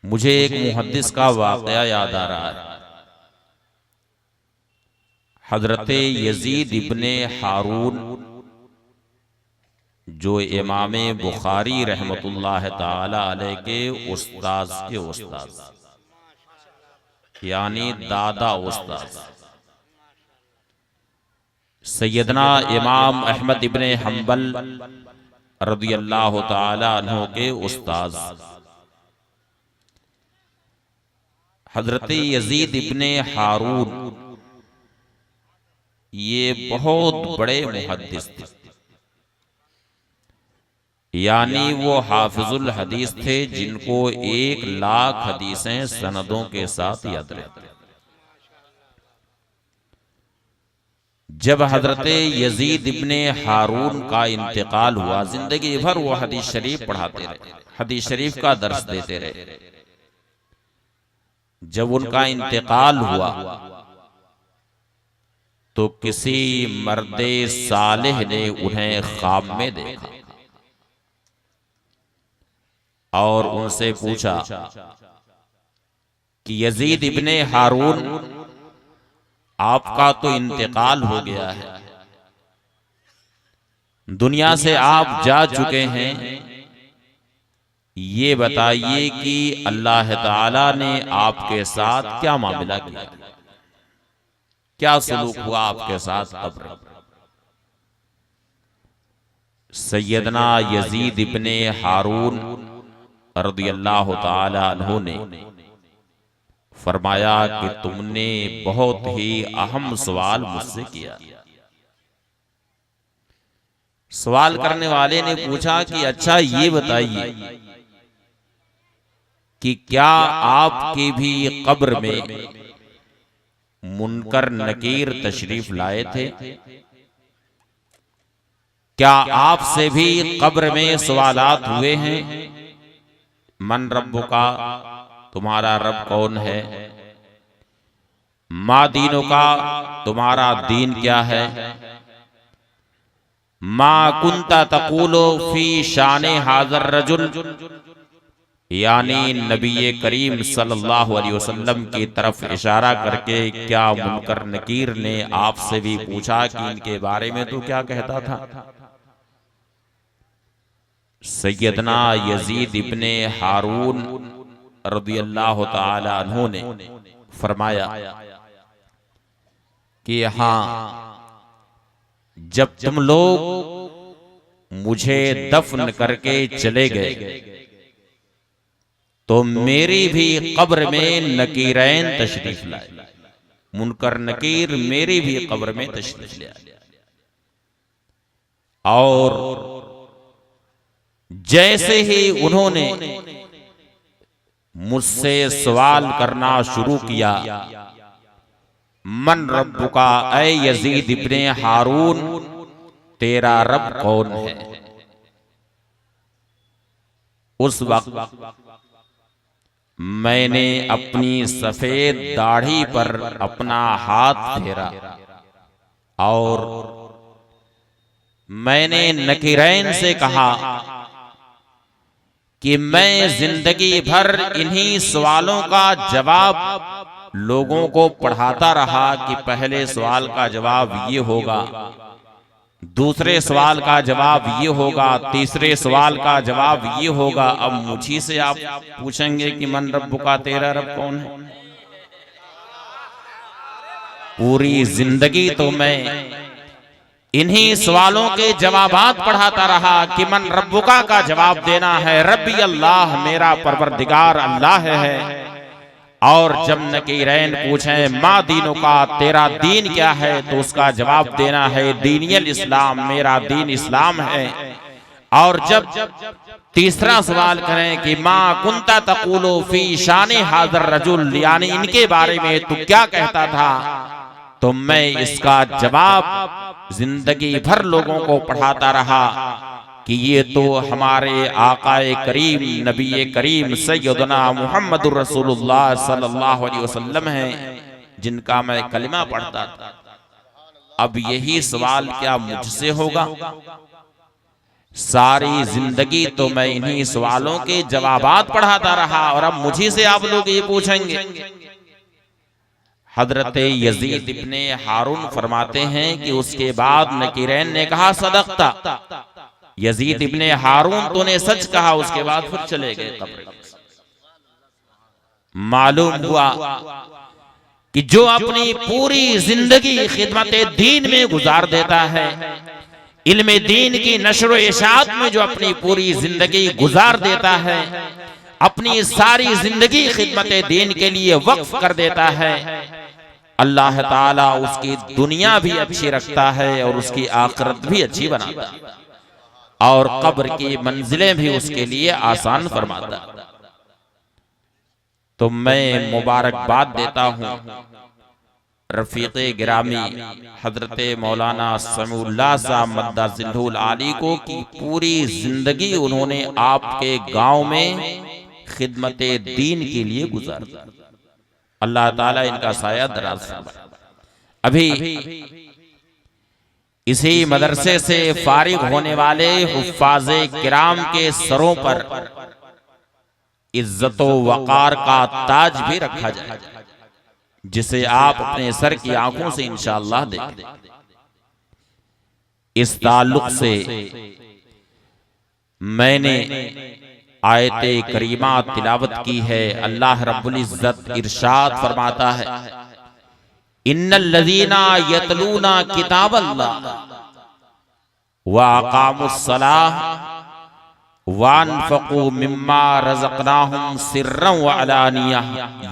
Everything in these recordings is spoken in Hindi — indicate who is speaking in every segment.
Speaker 1: मुझे एक मुहद्दिस का वाक़या याद आ रहा है। हजरत यजीद इब्ने हारून जो इमाम बुखारी रहमतुल्लाह ताला अलैह के उस्ताद के उस्ताद, यानी दादा उस्ताद, सैयदना इमाम अहमद इब्ने हम्बल रदियल्लाहु ताला अन्हु के उस्ताद हजरत यजीद इब्ने हारून ये बहुत बड़े मुहद्दिस थे, यानी वो हाफिजुल हदीस थे जिनको 1,00,000 हदीसें सनदों के साथ याद रहती। जब हजरत यजीद इब्ने हारून का इंतकाल हुआ, जिंदगी भर वो हदीस शरीफ पढ़ाते रहे, हदीस शरीफ का दर्स देते रहे। जब उनका इंतकाल हुआ तो किसी मर्दे सालेह ने उन्हें ख्वाब में देखा और उनसे पूछा कि यजीद इब्ने हारून, आपका तो इंतकाल हो गया है, दुनिया से आप जा चुके हैं, ये बताइए कि अल्लाह ताला ने आपके साथ क्या मामला किया, क्या सलूक हुआ आपके साथ कब्र। सैयदना यजीद इब्ने हारून रदियल्लाहु ताला अन्हु ने फरमाया कि तुमने बहुत ही अहम सवाल मुझसे किया। सवाल करने वाले ने पूछा कि अच्छा ये बताइए कि क्या आपकी भी कब्र में मुनकर नकीर तशरीफ लाए थे? क्या आपसे भी कब्र में सवालात हुए हैं? मन रब्बुका, तुम्हारा रब कौन है? मा दीनो का, तुम्हारा दीन क्या है? मा कुंता तकूलो फी शाने हाजर रजुल, यानी नबी करीम सल्लल्लाहु अलैहि वसल्लम की तरफ इशारा करके क्या मुनकर नकीर ने आपसे भी पूछा कि इनके बारे में तो क्या कहता था? सैयदना यजीद इब्ने हारून रदियल्लाहु ताला अन्हु ने फरमाया कि हाँ, जब तुम लोग मुझे दफन करके चले गए तो मेरी भी कब्र में नकीरैन तशरीफ लाए, मुनकर नकीर मेरी भी कब्र में तशरीफ ले आए। और जैसे ही उन्होंने मुझसे सवाल करना शुरू किया, मन रब्बुका, ऐ यजीद इब्ने हारून, तेरा रब कौन है? उस वक्त मैंने अपनी सफेद दाढ़ी पर अपना हाथ फेरा और मैंने नकीरैन से कहा कि मैं जिंदगी भर इन्हीं सवालों का जवाब लोगों को पढ़ाता रहा कि पहले सवाल का जवाब ये होगा, दूसरे सवाल का जवाब ये होगा, तीसरे सवाल का जवाब ये होगा। अब मुझी से आप पूछेंगे कि मन रब्बुका, तेरा रब कौन है? पूरी जिंदगी तो मैं इन्हीं सवालों के जवाबात पढ़ाता रहा कि मन रब्बुका का जवाब देना है, रब्बी अल्लाह, मेरा परवरदिगार अल्लाह है। और जब नकीरैन पूछे मा दीनों का, तेरा दीन क्या है, तो उसका जवाब देना है दीनियल इस्लाम, मेरा दीन इस्लाम है। और जब तीसरा सवाल करें कि मा कुंता तकूलो फी शाने हाजर रजुल, यानी इनके बारे में तू क्या कहता था, तो मैं इसका जवाब जिंदगी भर लोगों को पढ़ाता रहा कि ये तो हमारे आकाए करीम नबी करीम सैयदना मुहम्मदुर रसूलुल्लाह सल्लल्लाहु अलैहि वसल्लम हैं, जिनका मैं कलिमा पढ़ता था। अब यही सवाल क्या मुझसे होगा? सारी जिंदगी तो मैं इन्हीं सवालों के जवाबात पढ़ाता रहा और अब मुझे से आप लोग ये पूछेंगे। हजरत यजीद इब्ने हारून फरमाते हैं कि उसके बाद नकीरैन ने कहा सदक़ता, यजीद इब्ने हारून तूने सच कहा। उसके बाद फिर चले गए कब्र। मालूम हुआ कि जो अपनी पूरी जिंदगी खिदमत दीन में गुजार देता है, इल्म दीन की नशर व इशाअत में जो अपनी पूरी जिंदगी गुजार देता है, अपनी सारी जिंदगी खिदमत दीन के लिए वक्फ कर देता है, अल्लाह ताला उसकी दुनिया भी अच्छी रखता है और उसकी आखिरत भी अच्छी बनाता है और कब्र की मंजिलें भी उसके लिए आसान फरमाता है। तो मैं मुबारकबाद देता हूँ रफीक़े गिरामी हजरत मौलाना समीउल्लाह साहब मद्दाजिल्हुल आली को कि पूरी जिंदगी उन्होंने आपके गांव में खिदमत दीन के लिए गुजारा। अल्लाह ताला इनका साया दराज फरमाए। अभी इसी मदरसे से फारिग होने वाले हुफ्फाज़े किराम के सरों पर इज्जत व वक़ार का ताज भी रखा जाए, जिसे आप अपने सर की आंखों से इंशाअल्लाह देखें। इस ताल्लुक से मैंने आयते करीमा तिलावत की है। अल्लाह रब्बुल इज्जत इरशाद फरमाता है, इन्नल लज़ीना यतलूना किताबल्लाह व अक़ामुस्सलाह वानफ़क़ू मिम्मा रज़क़नाहुम सिर्रन व अलानिया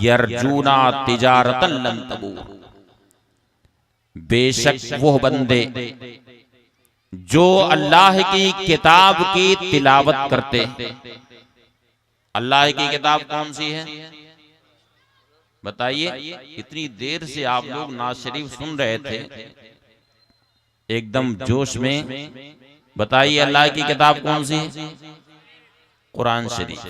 Speaker 1: यरजूना तिजारतन लन तबूर। बेशक वो बंदे जो अल्लाह की किताब की तिलावत करते। अल्लाह की किताब कौन सी है बताइए? इतनी देर से आप लोग नाज़ शरीफ सुन रहे थे, एकदम जोश में बताइए अल्लाह की किताब कौन सी है? कुरान शरीफ।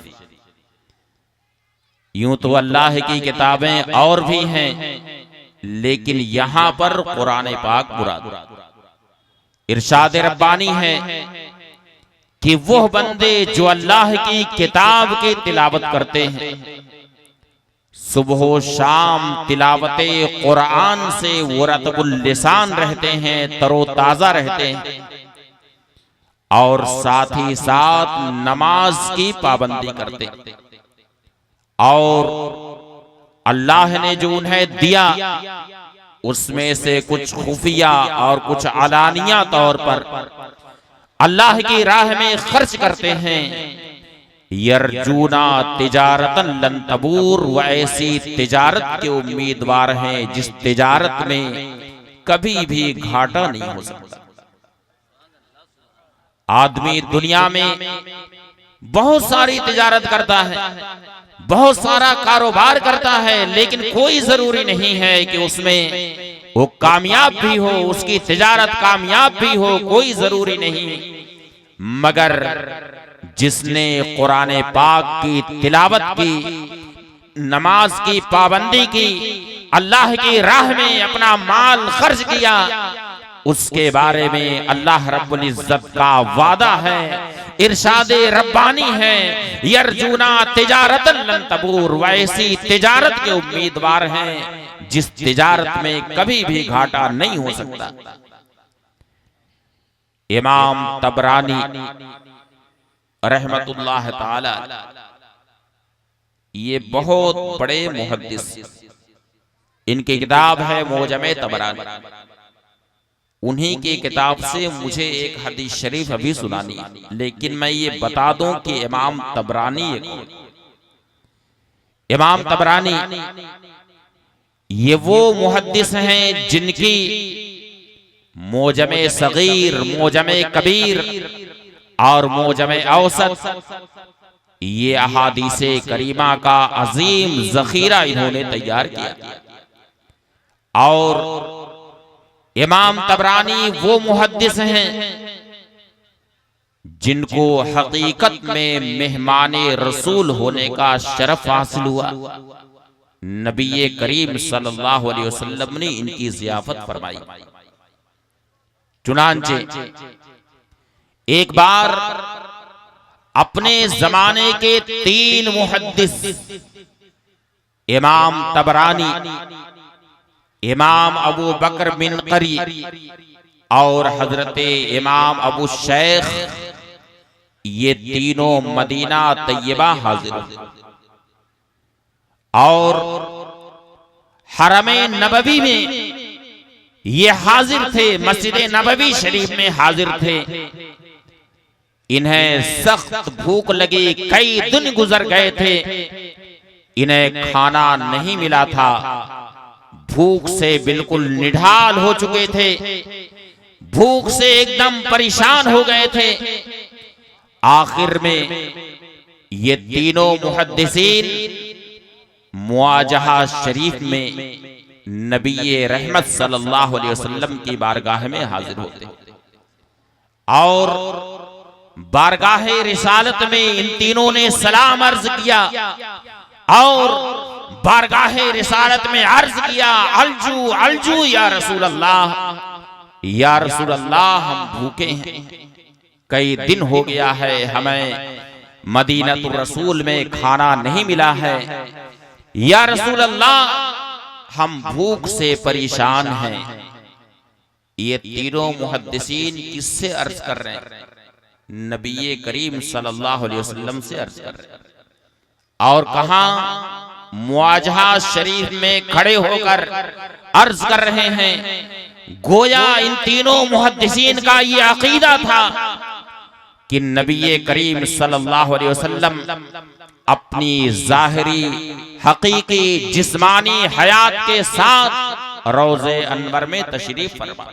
Speaker 1: यूं तो अल्लाह की किताबें और भी हैं, लेकिन यहां पर कुरान पाक मुराद। इरशाद रब्बानी है कि वह बंदे जो अल्लाह की किताब की तिलावत करते हैं, सुबह शाम तिलावते कुरान से वो रतबुल लिसान रहते हैं, तरोताजा रहते हैं और साथ ही साथ नमाज की पाबंदी करते। और अल्लाह ने जो उन्हें दिया उसमें से कुछ खुफिया और कुछ अलानिया तौर पर अल्लाह की राह में खर्च करते हैं। यरजूना तिजारतन लन तबूर, वो ऐसी तिजारत के उम्मीदवार हैं जिस तिजारत में कभी भी घाटा नहीं हो सकता। आदमी दुनिया में बहुत सारी तिजारत करता है, बहुत सारा कारोबार करता है, लेकिन कोई जरूरी नहीं है कि उसमें वो कामयाब भी हो, उसकी तिजारत कामयाब भी हो, कोई जरूरी नहीं। मगर जिसने कुरान पाक की तिलावत की, नमाज की पाबंदी की, अल्लाह की राह में अपना माल खर्च किया, उसके बारे में अल्लाह रब्बुल इज्जत का वादा है, इरशादे रब्बानी है, यरजूना तिजारतन लन तबूर, वैसी तिजारत के उम्मीदवार हैं जिस तिजारत में कभी भी घाटा नहीं हो सकता। इमाम तबरानी रहमतुल्लाह ताला, ये बहुत बड़े मुहद्दिस, इनकी किताब है मोजमे तबरानी। उन्हीं की किताब से मुझे एक हदीस शरीफ अभी सुनानी, लेकिन मैं ये बता दूं कि इमाम तबरानी ये वो मुहद्दिस हैं जिनकी मोजमे सगीर, मोजमे कबीर और मोजमे औसत, ये अहादीसे करीमा का अजीम जखीरा इन्होंने तैयार किया। और इमाम तबरानी वो मुहद्दिस हैं जिनको हकीकत में मेहमाने रसूल होने का शरफ हासिल हुआ। नबी करीम सल्लल्लाहु अलैहि वसल्लम ने इनकी ज़ियाफत फरमाई। चुनांचे एक बार अपने जमाने के 3 मुहद्दिस, इमाम तबरानी, इमाम अबू बकर मिनकरी और हजरत इमाम अबू शेख, ये तीनों मदीना तैयबा हाजिर और हरमे नबवी में ये हाजिर थे, मस्जिद नबवी शरीफ में हाजिर थे। इन्हें सख्त भूख लगी, कई दिन गुजर गए थे, इन्हें खाना नहीं मिला था, भूख से बिल्कुल निढाल हो चुके थे, भूख से एकदम परेशान हो गए थे। आखिर में ये तीनों मुहद्दिसीन मुआजहा शरीफ में नबी रहमत सल्लल्लाहु अलैहि वसल्लम की बारगाह में हाजिर होते और बारगाह रिसालत में इन तीनों ने सलाम अर्ज किया और बारगाह रिसालत में अर्ज किया, अलजू अलजू या रसूल अल्लाह, या रसूल अल्लाह हम भूखे हैं, कई दिन हो गया है, हमें मदीनतुर रसूल में खाना नहीं मिला है, या रसूल अल्लाह हम भूख से परेशान हैं। ये तीनों मुहद्दिसीन किससे अर्ज कर रहे हैं? नबी करीम सल्लल्लाहु अलैहि वसल्लम से अर्ज कर रहे हैं। और कहां? मुआजहा शरीफ में खड़े होकर अर्ज कर रहे हैं। गोया इन तीनों मुहद्दिसीन का ये अकीदा था कि नबी करीम सल्लल्लाहु अलैहि वसल्लम अपनी जाहिरी हकीकी जिस्मानी हयात के साथ रोज़े अनवर में तशरीफ फरमा।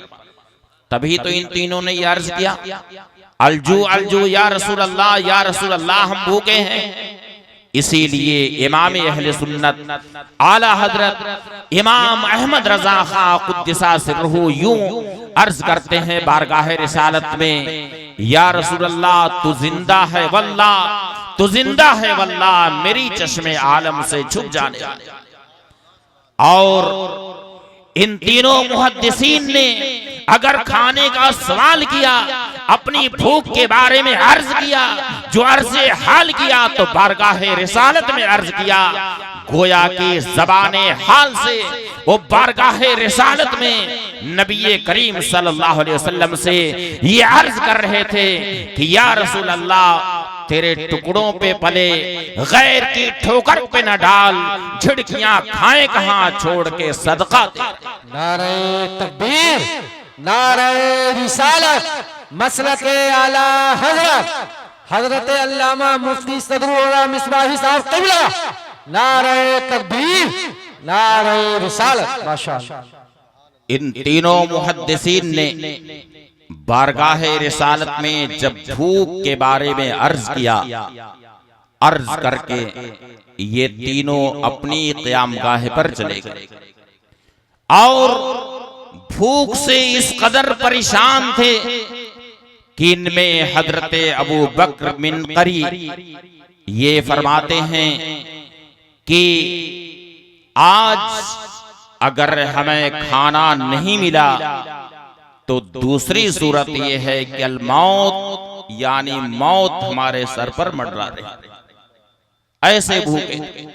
Speaker 1: तभी तो इन तीनों ने ये अर्ज किया, अलजू अलजू या रसूल अल्लाह, या रसूल अल्लाह हम भूखे हैं। इसीलिए इमाम अहले सुन्नत आला हजरत इमाम अहमद रजा खां कुद्दसा सिर्रहू यूं अर्ज करते हैं बारगाह रिसालत में, या रसूल अल्लाह तू जिंदा है वल्लाह, तू जिंदा है वल्लाह, मेरी चश्मे आलम से छुप जाने वाले। और इन तीनों मुहद्दिसीन ने अगर खाने का सवाल किया, अपनी भूख के बारे में अर्ज किया, जो अर्ज हाल किया तो बारगाह रिसालत में अर्ज किया, गोया की ज़बाने हाल से वो बारगाह रिसालत में नबी करीम सल्लल्लाहु अलैहि वसल्लम से ये अर्ज कर रहे थे कि या रसूल अल्लाह तेरे टुकड़ों पे पले, गैर की ठोकर पे न डाल, झिड़कियां खाएं कहां छोड़ के सदका दे।
Speaker 2: नारे तकबीर, नारे रिसालत, मसलक आला हजरत हजरत अल्लामा मुफ्ती सदरुल्लाह मिसबाही साहब क़िबला, नारे तकबीर, नारे रिसालत। माशाअल्लाह।
Speaker 1: इन तीनों मुहद्दिसीन ने बारगाह रिसालत में जब भूख के बारे में अर्ज किया, अर्ज करके ये तीनों अपनी क़यामगाह पर चले गए और भूख से इस कदर परेशान थे कि इनमें हजरत अबू बकर मिनकरी ये फरमाते हैं कि आज अगर हमें खाना नहीं मिला तो दूसरी सूरत यह है कि अल मौत, यानी मौत हमारे सर पर मंडरा रही। ऐसे भूखे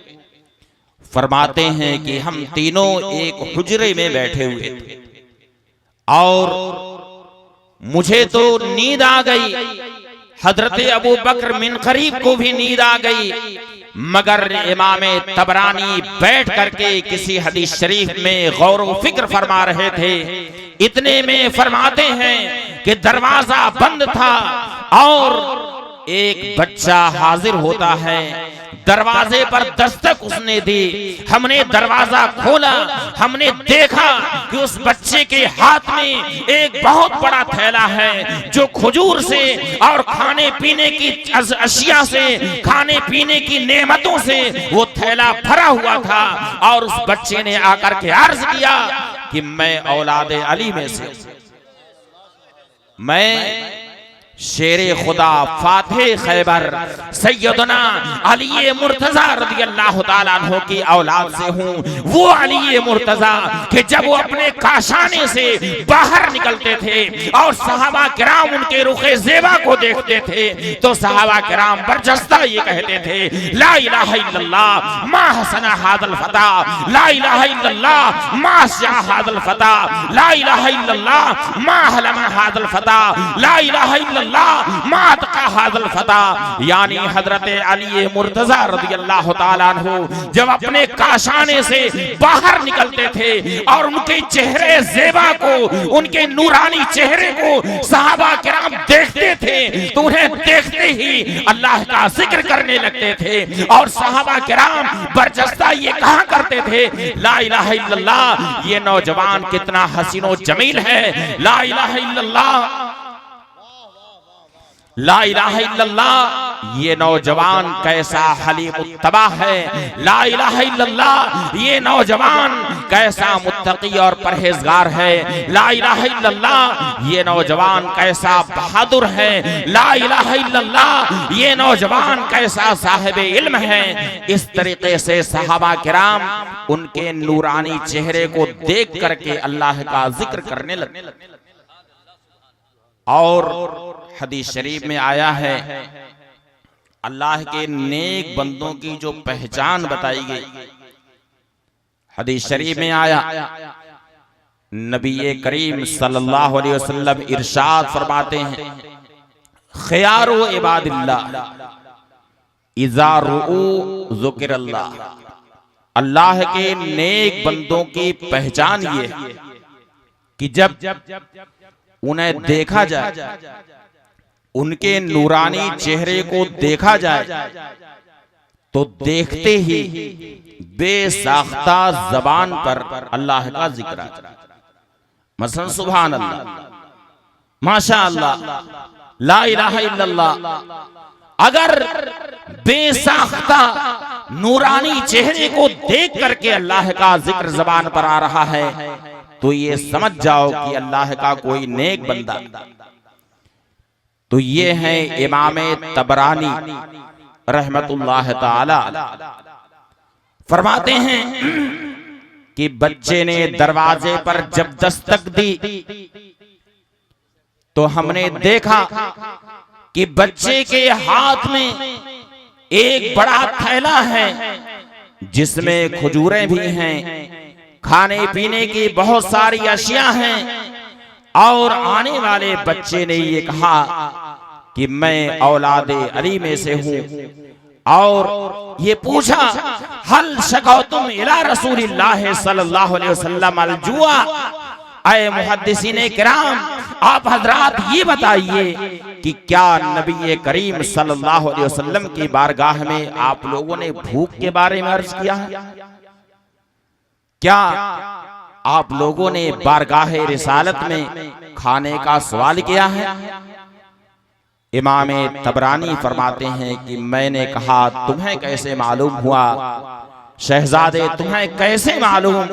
Speaker 1: फरमाते हैं कि हम तीनों एक हुजरे में बैठे हुए थे और मुझे तो नींद आ गई, हजरत अबू बकर मिनकरी को भी नींद आ गई, मगर इमाम तबरानी बैठ करके किसी हदीस शरीफ में गौर व फिक्र फरमा रहे थे। इतने में फरमाते हैं कि दरवाजा बंद था और एक बच्चा हाजिर होता है, दरवाजे पर दस्तक उसने दी, हमने दरवाजा खोला, हमने देखा कि उस बच्चे के हाथ में एक बहुत बड़ा थैला है जो खजूर से और खाने पीने की अशिया से, खाने पीने की नेमतों से वो थैला भरा हुआ था। और उस बच्चे ने आकर के अर्ज किया कि मैं औलाद अली में से, मैं शेरे खुदा फातिह खैबर सैयदना अली मुर्तजा रदियल्लाहु ताला अन्हु की औलाद से हूँ। वो अली मुर्तजा कि जब वो अपने काशाने से बाहर निकलते थे और सहाबा किराम उनके रुखे ज़ेबा को देखते थे तो सहाबा किराम बरजस्ता ये कहते थे, ला इलाहा इल्लल्लाह मा हसना हादल फता, ला इलाहा इल्लल्लाह मा शाह हादल फता, ला इलाहा इल्लल्लाह मा हलमा हादल फता, ला इलाहा इल्लल्लाह मातका हाज़ल फता। यानी हजरत अली मुर्तजा रदियल्लाहु ताला अन्हु जब अपने काशाने से बाहर निकलते थे और उनके चेहरे ज़ेबा को, उनके नूरानी चेहरे को सहाबा किराम देखते थे तो उन्हें देखते ही अल्लाह का जिक्र करने लगते थे और सहाबा किराम बरजस्ता ये कहा करते थे, ला इलाहा इल्लल्लाह ये नौजवान कितना हसीनो जमील है, ला इलाहा इल्लल्लाह, ला इलाहा इल्लल्लाह ये नौजवान कैसा हलीमुत्तबा है, ला इलाहा इल्लल्लाह ये नौजवान कैसा मुत्तकी और परहेजगार है, ला इलाहा इल्लल्लाह ये नौजवान कैसा बहादुर है, ला इलाहा इल्लल्लाह ये नौजवान कैसा साहिब इल्म है। इस तरीके से सहाबा किराम उनके नूरानी चेहरे को देख करके अल्लाह का जिक्र करने लगे। और हदीस शरीफ में आया है अल्लाह के नेक बंदों की जो पहचान बताई गई, हदीस शरीफ में आया नबी करीम सल्लल्लाहु अलैहि वसल्लम इरशाद फरमाते हैं, खियारु इबादिल्लाह इज़ा रुऊ ज़ुकिरल्लाह। अल्लाह के नेक बंदों की पहचान ये है कि जब उन्हें देखा जाए, उनके नूरानी चेहरे को देखा जाए तो देखते ही बेसाख्ता जबान पर अल्लाह का जिक्र आ जाए। मसलन सुभान अल्लाह, माशा अल्लाह, ला इलाहा इल्लल्लाह। अगर बेसाख्ता नूरानी चेहरे को देख करके अल्लाह का जिक्र जबान पर आ रहा है तो ये समझ जाओ कि अल्लाह का कोई नेक बंदा। तो ये है इमाम तबरानी रहमतुल्लाह ताला फरमाते हैं कि बच्चे ने दरवाजे पर जब दस्तक दी तो हमने देखा कि बच्चे के हाथ में एक बड़ा थैला है जिसमें खजूरें भी हैं, खाने पीने की बहुत सारी अशिया हैं। और आने वाले बच्चे ने ये कहा कि मैं औलादे अली में से हूँ और ये पूछा, हल शकौतुम इला रसूलिल्लाह सल्लल्लाहु अलैहि वसल्लम अल जुआ। ऐ मुहद्दिसीने किराम, आप हजरात ये बताइए कि क्या नबी करीम सल्लल्लाहु अलैहि वसल्लम की बारगाह में आप लोगों ने भूख के बारे में अर्ज किया है? क्या आप लोगों ने बारगाह रिसालत में खाने का सवाल किया है? इमाम तबरानी फरमाते हैं कि मैंने कहा, तुम्हें कैसे मालूम हुआ शहजादे, तुम्हें कैसे मालूम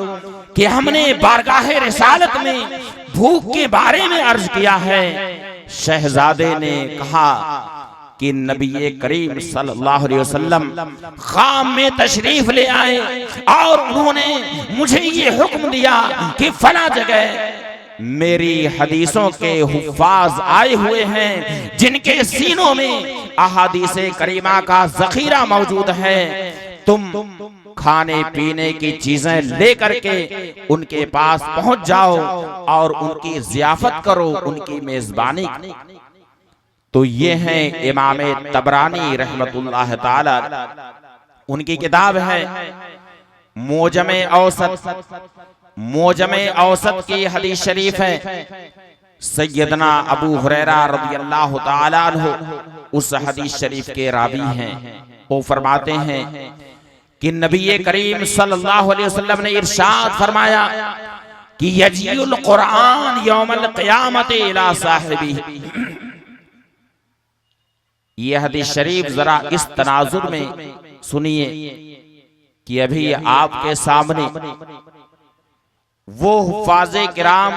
Speaker 1: कि हमने बारगाह रिसालत में भूख के बारे में अर्ज किया है? शहजादे ने कहा कि नबी करीम सल्लल्लाहु अलैहि वसल्लम खाम में तशरीफ ले आए और उन्होंने मुझे ये हुक्म दिया कि फला जगह मेरी हदीसों के हुफ्फाज आए हुए हैं जिनके सीनों में अहादीसे करीमा का जखीरा मौजूद है। तुम खाने पीने की चीजें लेकर के उनके पास पहुंच जाओ और उनकी जियाफत करो, उनकी मेजबानी। तो ये हैं इमाम तबरानी रहमतुल्लाह ताला, उनकी किताब है मोजमे औसत। मोजमे औसत की हदीस शरीफ है, सैयदना अबू हुरैरा रज़ियल्लाहु ताला अन्हु उस हदीस शरीफ के रावी हैं। वो फरमाते हैं कि नबी करीम सल्लल्लाहु अलैहि वसल्लम ने इरशाद फरमाया कि यजीउल कुरान यौमल क़ियामत इला साहिबी। ये हदीस शरीफ जरा इस तनाजुर में सुनिए कि अभी आपके सामने वो हुफ्फाज़े किराम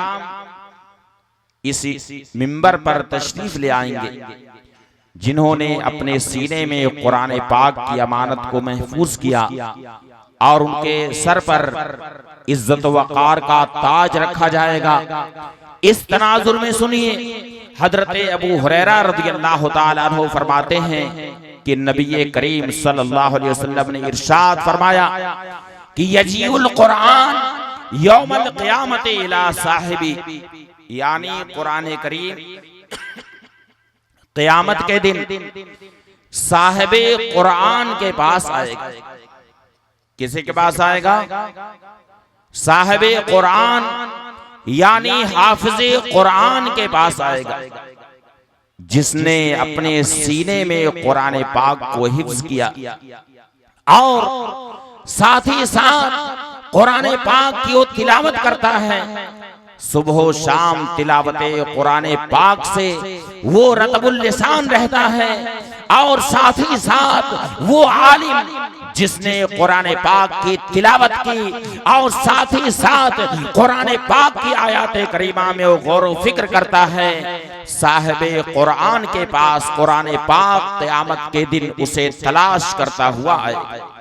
Speaker 1: इसी मिंबर पर तशरीफ ले आएंगे जिन्होंने अपने सीने में कुरान पाक की अमानत को महफूज किया और उनके सर पर इज्जत वक़ार का ताज रखा जाएगा। इस तनाजुर में सुनिए, हजरत अबू हुरैरा रज़ियल्लाहु ताला अन्हु फरमाते हैं कि नबी करीम सल्लल्लाहु अलैहि वसल्लम ने इरशाद फरमाया कि यजीउल कुरान यौमल क़ियामत इला साहिबी, यानी कुरान करीम क़यामत के दिन साहिबे कुरान के पास आएगा। किसी के पास आएगा? साहिबे कुरान यानी हाफिज़े कुरान के पास आएगा, जिसने अपने सीने में कुरान पाक को हिफ्ज किया और साथ ही साथ कुरान पाक की वो तिलावत करता है। सुबह शाम तिलावते कुरान पाक से वो रतबुल लिसान रहता है और साथ ही साथ वो आलिम जिसने कुरान पाक की तिलावत की और साथ ही साथ कुरान पाक की आयत करीमा में वो गौर फिक्र करता है, साहिबे कुरान के पास कुरान पाक क़यामत के दिन उसे तलाश करता हुआ आएगा।